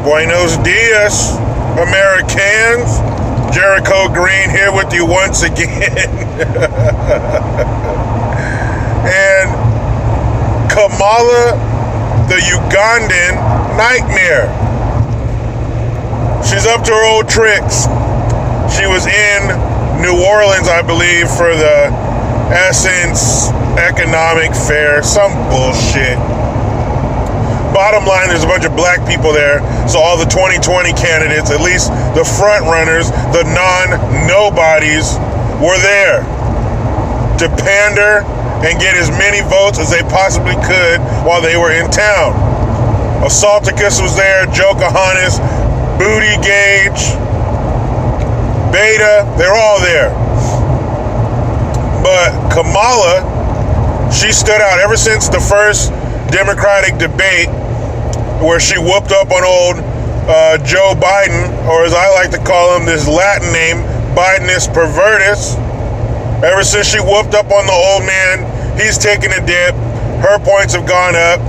Buenos dias, Americans. Jericho Green here with you once again. And Kamala the Ugandan nightmare. She's up to her old tricks. She was in New Orleans, I believe, for the Essence Economic Fair. Some bullshit. Bottom line, there's a bunch of black people there, so all the 2020 candidates, at least the front runners, the non-nobodies, were there to pander and get as many votes as they possibly could while they were in town. Assaulticus was there, Jokahannes, Booty Gauge, Beta, they're all there. But Kamala, she stood out ever since the first Democratic debate where she whooped up on old Joe Biden, or as I like to call him, this Latin name, Bidenus pervertus. Ever since she whooped up on the old man, he's taken a dip, her points have gone up,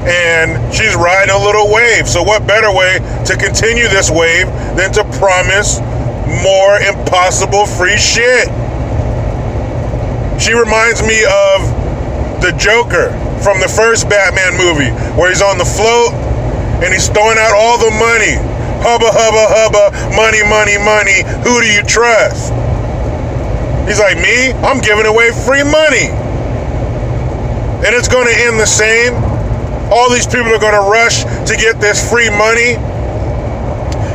and she's riding a little wave. So what better way to continue this wave than to promise more impossible free shit? She reminds me of the Joker from the first Batman movie, where he's on the float and he's throwing out all the money. Hubba, hubba, hubba, money, money, money. Who do you trust? He's like, me? I'm giving away free money. And it's going to end the same. All these people are going to rush to get this free money.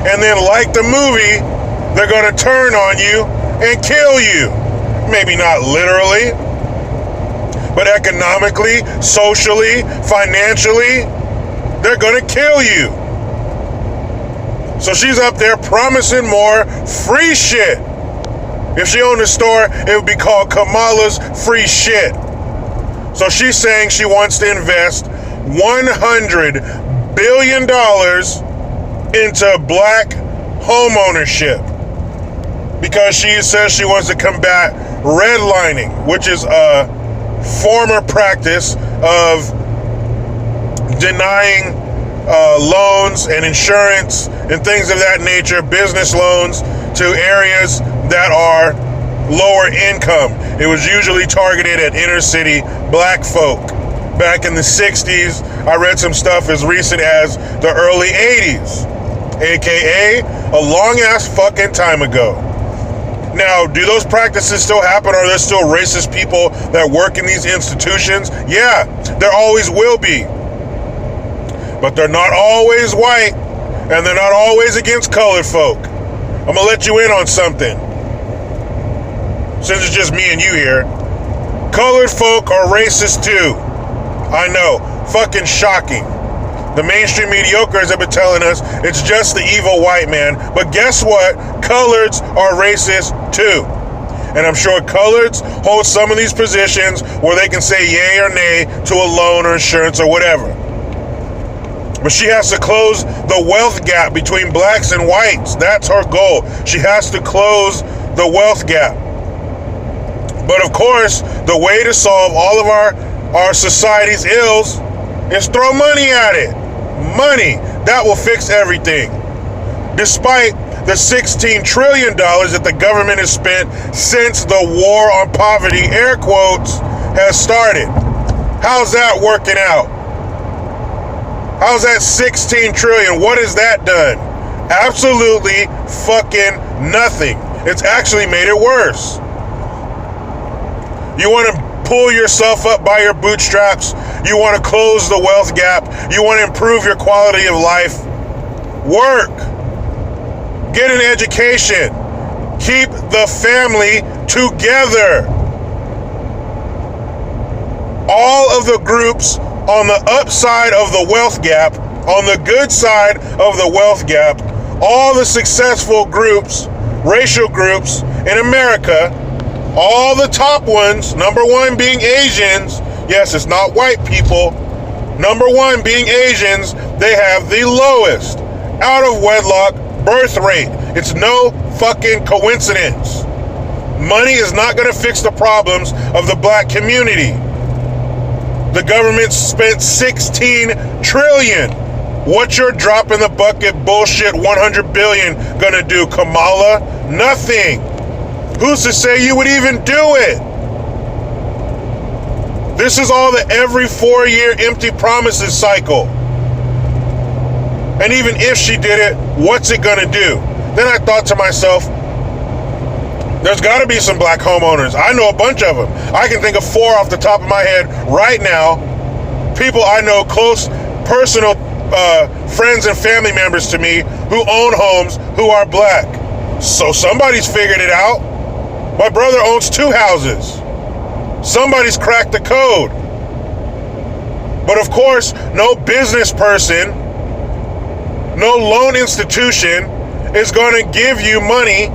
And then, like the movie, they're going to turn on you and kill you. Maybe not literally, but economically, socially, financially, they're gonna kill you. So she's up there promising more free shit. If she owned a store, it would be called Kamala's Free Shit. So she's saying she wants to invest $100 billion into black homeownership because she says she wants to combat redlining, which is a former practice of denying loans and insurance and things of that nature, business loans, to areas that are lower income. It was usually targeted at inner city black folk. Back in the 60s, I read some stuff as recent as the early 80s, aka a long ass fucking time ago. Now, do those practices still happen? Are there still racist people that work in these institutions? Yeah, there always will be. But they're not always white, and they're not always against colored folk. I'm gonna let you in on something. Since it's just me and you here. Colored folk are racist too. I know, fucking shocking. The mainstream mediocres have been telling us it's just the evil white man. But guess what? Coloreds are racist too. And I'm sure coloreds hold some of these positions where they can say yay or nay to a loan or insurance or whatever. But she has to close the wealth gap between blacks and whites. That's her goal. She has to close the wealth gap. But of course, the way to solve all of our society's ills is throw money at it. Money. That will fix everything. Despite the $16 trillion that the government has spent since the war on poverty, air quotes, has started. How's that working out? How's that 16 trillion? What has that done? Absolutely fucking nothing. It's actually made it worse. You want to pull yourself up by your bootstraps. You want to close the wealth gap. You want to improve your quality of life. Work. Get an education. Keep the family together. All of the groups on the upside of the wealth gap, on the good side of the wealth gap, all the successful groups, racial groups in America, all the top ones, number one being Asians. Yes, it's not white people. Number one being Asians, they have the lowest out of wedlock birth rate. It's no fucking coincidence. Money is not going to fix the problems of the black community. The government spent $16 trillion. What's your drop in the bucket bullshit 100 billion gonna do, Kamala? Nothing. Who's to say you would even do it? This is all the every 4-year empty promises cycle. And even if she did it, what's it gonna do? Then I thought to myself, there's gotta be some black homeowners. I know a bunch of them. I can think of 4 off the top of my head right now. People I know, close, personal friends and family members to me who own homes who are black. So somebody's figured it out. My brother owns 2 houses. Somebody's cracked the code. But of course, no business person, no loan institution is going to give you money,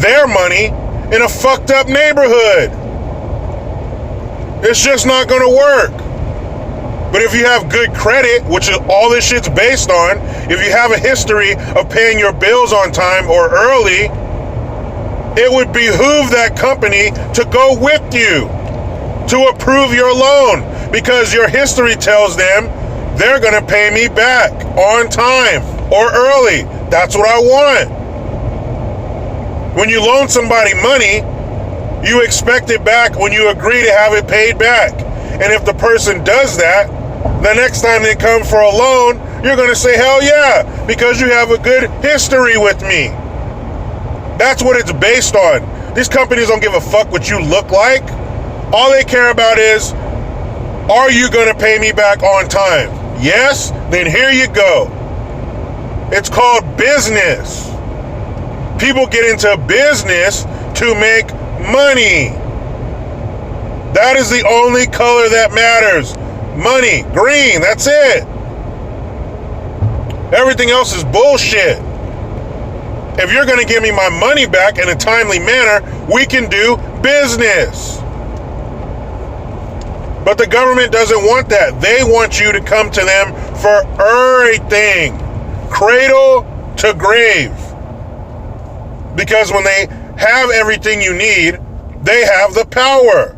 their money, in a fucked up neighborhood. It's just not going to work. But if you have good credit, which is all this shit's based on, if you have a history of paying your bills on time or early, it would behoove that company to go with you to approve your loan, because your history tells them they're going to pay me back on time or early. That's what I want. When you loan somebody money, you expect it back when you agree to have it paid back. And if the person does that, the next time they come for a loan, you're going to say, hell yeah, because you have a good history with me. That's what it's based on. These companies don't give a fuck what you look like. All they care about is, are you going to pay me back on time? Yes? Then here you go. It's called business. People get into business to make money. That is the only color that matters. Money, green, that's it. Everything else is bullshit. If you're going to give me my money back in a timely manner, we can do business. But the government doesn't want that. They want you to come to them for everything, cradle to grave. Because when they have everything you need, they have the power.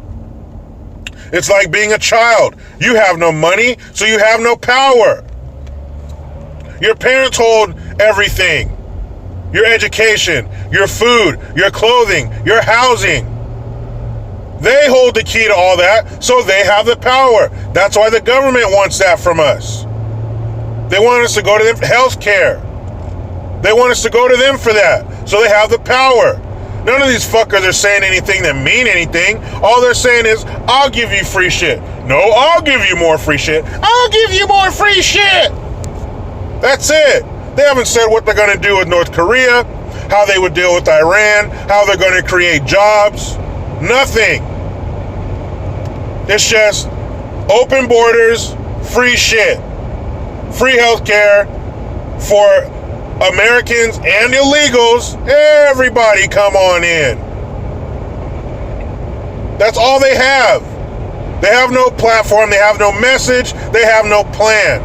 It's like being a child. You have no money, so you have no power. Your parents hold everything. Your education, your food, your clothing, your housing. They hold the key to all that, so they have the power. That's why the government wants that from us. They want us to go to them for health care. They want us to go to them for that, so they have the power. None of these fuckers are saying anything that mean anything. All they're saying is, I'll give you free shit. No, I'll give you more free shit. I'll give you more free shit. That's it. They haven't said what they're going to do with North Korea, how they would deal with Iran, how they're going to create jobs. Nothing. It's just open borders, free shit. Free healthcare for Americans and illegals. Everybody come on in. That's all they have. They have no platform. They have no message. They have no plan.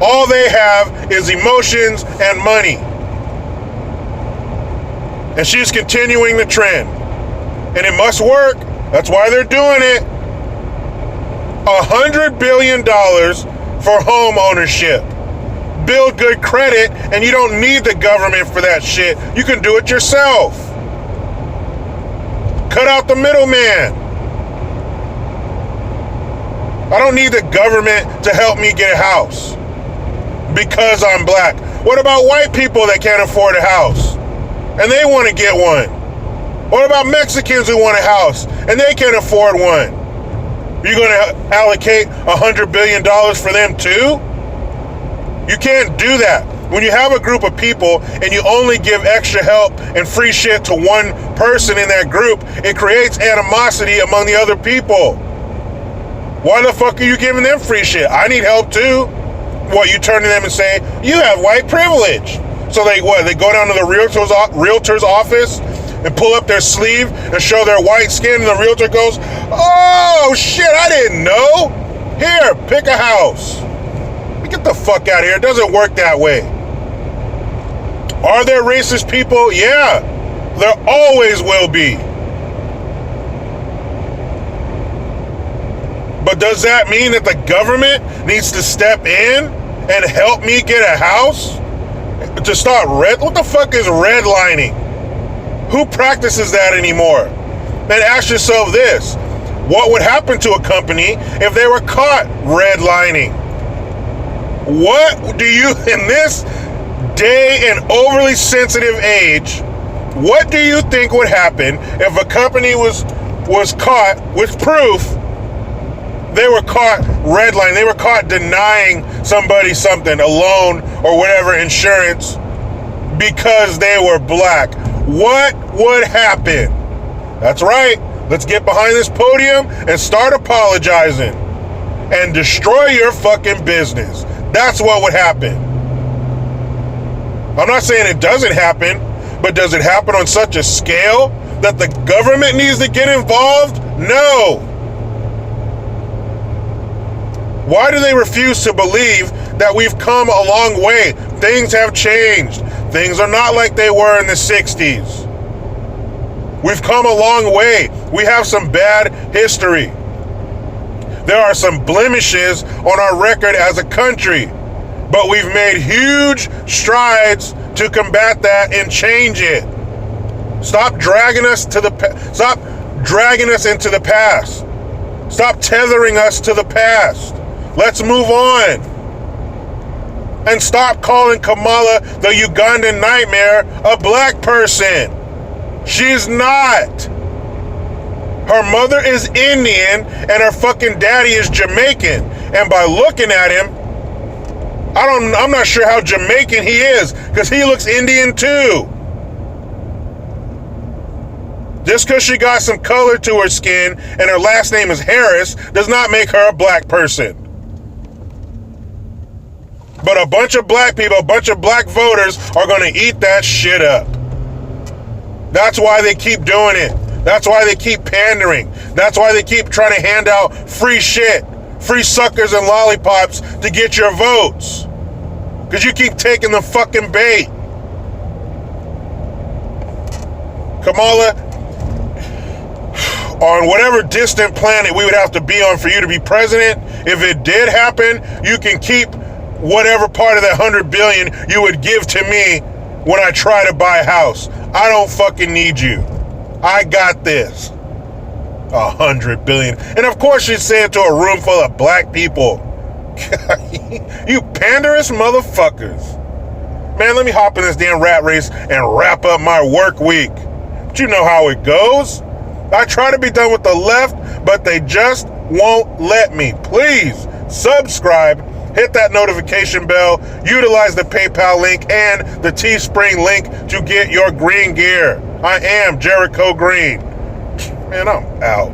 All they have is emotions and money. And she's continuing the trend. And it must work. That's why they're doing it. $100 billion for home ownership. Build good credit, and you don't need the government for that shit. You can do it yourself. Cut out the middleman. I don't need the government to help me get a house because I'm black. What about white people that can't afford a house and they want to get one? What about Mexicans who want a house and they can't afford one? You're going to allocate $100 billion for them too? You can't do that. When you have a group of people and you only give extra help and free shit to one person in that group, it creates animosity among the other people. Why the fuck are you giving them free shit? I need help too. What, you turn to them and say, you have white privilege. So they go down to the realtor's office and pull up their sleeve and show their white skin, and the realtor goes, oh shit, I didn't know. Here, pick a house. Get the fuck out of here. It doesn't work that way. Are there racist people? Yeah. There always will be. But does that mean that the government needs to step in and help me get a house? To start what the fuck is redlining? Who practices that anymore? And ask yourself this: what would happen to a company if they were caught redlining? What do you, in this day and overly sensitive age, what do you think would happen if a company was caught with proof they were caught redlining, they were caught denying somebody something, a loan or whatever, insurance, because they were black? What would happen? That's right. Let's get behind this podium and start apologizing and destroy your fucking business. That's what would happen. I'm not saying it doesn't happen, but does it happen on such a scale that the government needs to get involved? No. Why do they refuse to believe that we've come a long way? Things have changed. Things are not like they were in the 60s. We've come a long way. We have some bad history. There are some blemishes on our record as a country, but we've made huge strides to combat that and change it. Stop dragging us into the past. Stop tethering us to the past. Let's move on. And stop calling Kamala the Ugandan nightmare a black person. She's not. Her mother is Indian and her fucking daddy is Jamaican. And by looking at him, I'm not sure how Jamaican he is, because he looks Indian too. Just because she got some color to her skin and her last name is Harris does not make her a black person. But a bunch of black people, a bunch of black voters are going to eat that shit up. That's why they keep doing it. That's why they keep pandering. That's why they keep trying to hand out free shit, free suckers and lollipops to get your votes. Because you keep taking the fucking bait. Kamala, on whatever distant planet we would have to be on for you to be president, if it did happen, you can keep whatever part of that 100 billion you would give to me when I try to buy a house. I don't fucking need you. I got this. 100 billion. And of course you'd say it to a room full of black people. You panderous motherfuckers. Man, let me hop in this damn rat race and wrap up my work week. But you know how it goes. I try to be done with the left, but they just won't let me. Please subscribe, hit that notification bell, utilize the PayPal link and the Teespring link to get your green gear. I am Jericho Green. Man, I'm out.